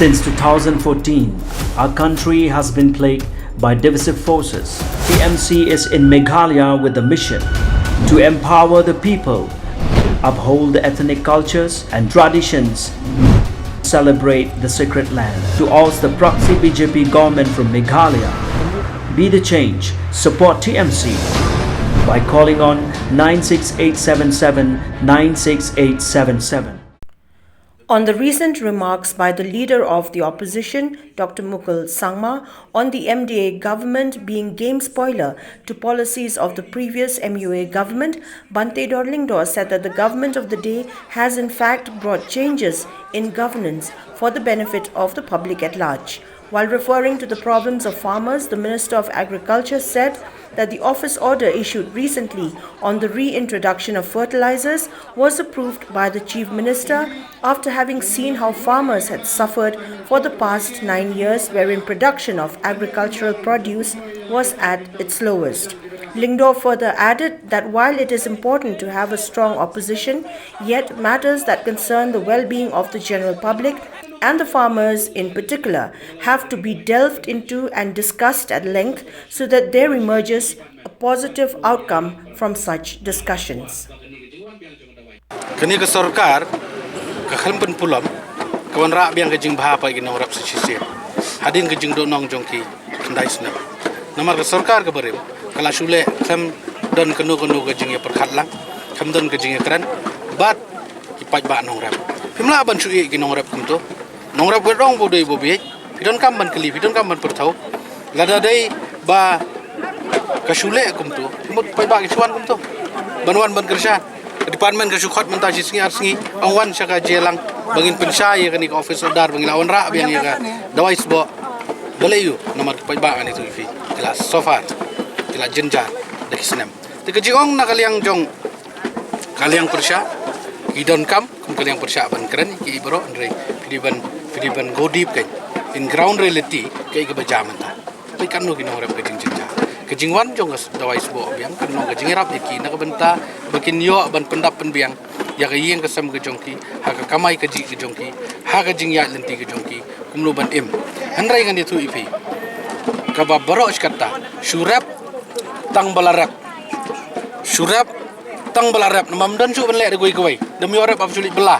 Since 2014, our country has been plagued by divisive forces. TMC is in Meghalaya with the mission to empower the people, uphold the ethnic cultures and traditions, celebrate the sacred land. To oust the proxy BJP government from Meghalaya, be the change, support TMC by calling on 96877 96877. On the recent remarks by the leader of the opposition, Dr. Mukul Sangma, on the MDA government being game spoiler to policies of the previous MUA government, Bante Dorlingdor said that the government of the day has in fact brought changes in governance for the benefit of the public at large. While referring to the problems of farmers, the Minister of Agriculture said that the office order issued recently on the reintroduction of fertilizers was approved by the Chief Minister after having seen how farmers had suffered for the past 9 years, wherein production of agricultural produce was at its lowest. Lingdor further added that while it is important to have a strong opposition, yet matters that concern the well-being of the general public and the farmers in particular have to be delved into and discussed at length so that there emerges a positive outcome from such discussions. Kini ke sarkar ke khalmpan pulam kawan rak biang kejing bahapa ginong rap sisi hadin kejing do nong jongki kendai senam namar ke sarkar ke berim kala sule kham don kenu kejing ya perkhatlang kham don kejing ya kran bat ipai ba nong rap pimla ban sui ginong rap kumto nong rap gedong bodoi bobi pidon kam ban keli pidon kam ban pertau lada dai ba kasule kumto mut pai ba kisuan kumto banwan ban kerja department kesukat mentasi singi arsingi awan syaka jelang bangin pensai kani ke office order bangin lawan rak biang ya dawai sbo belayu nomor pai ba kan itu fi jelas so far jelas jenjar dari senam tekejong na kaliang jong kaliang persya idon kam kaliang persya ban keren ki ibro andre Fidiban godip kan in ground reality kai ke bajaman ta pai kan no ginong rap kejing jenjar kejingwan jong dawai sbo biang kan no kejing rap iki na benta bakin yo ban pendap penbiang ya kayeng kesam kejongki ha ka kamai keji kejongki ha kejing ya lenti kejongki kumlo ban im hanrai kan itu ipi ka ba baro kata surap tang balarap namam dan su ban le de goi goi demi orap absolut belah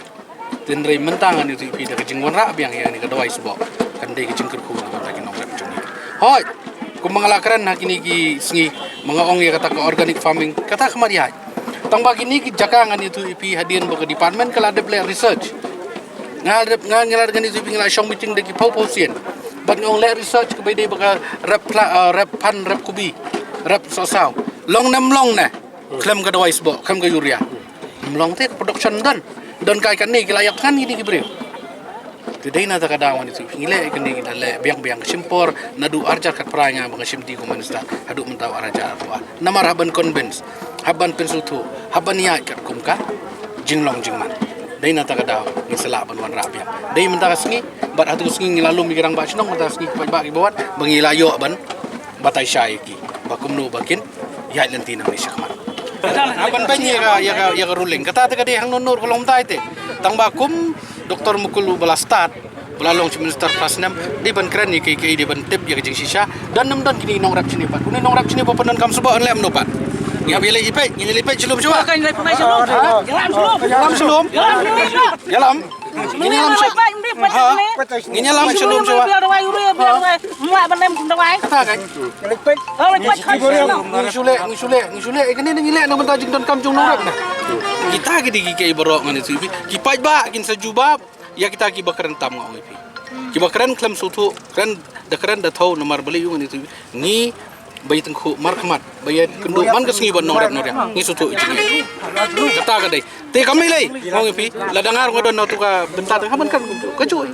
tenrei mentangan itu ipi da kejingwan rap biang ya ni ka dawai sbo kan dei kejing kerku na lagi nong rap jongi hoi ku mengalakaran hakini ki singi mengaong ya kata ke organic farming kata kemari hai tang bagi ni ki jakangan itu ipi hadian bagi department kala de play research ngal kan itu ipi ngala shong meeting de ki pau sien bat ngong le research ke bede bagi rap pan rap kubi rap sosau long nam long na klem ka dawai sbo kam ka urea long te production dan kai kan ni ki layak kan ini ki breu Tidai na takadawan itu ngile kini kita le biang simpor nadu arjar kat peranya bang simti komunista hadu mentau arajar tua namar haban convince haban pensutu haban ya kat kumka jinglong jingman dai na takadaw ni sala ban wan rabia dai mentaka singi bat hatu singi ngilalum mikirang ba sinong mentaka singi ba bawat bangilayo ban batai syai ki bakumnu bakin ya lentina ni syakmar haban banyak ya ruling kata tadi hang nonor kolom tai te tang bakum Dr. Mukul Balastat belalong Minister Prasnam di ban keren ni ke di ban tip ya kejing sisa dan nem dan kini nong rap sini pat kuni nong rap sini papan kam sebab lem no pat ya bila ipai ini lipai celum coba kan lipai pemai celum jalan celum jalan ini lam ini lam celum coba muak benem dawai kata kan lipai ngusule ini ngile no mentajing don kam jong nong rap nah kita ke borok ngani tu ki pai ba kin sajubab ya kita ki bakran tam ngau ipi ki bakran klam sutu kan da kran da thau nomor beli yung ngani tu ni bayi tengku markmat bayi kendu man ke singi ban norap ni sutu ichi kata ka dai te kami lai ngau ipi la dangar ngodon no tu ka bentar haman kan ka cuy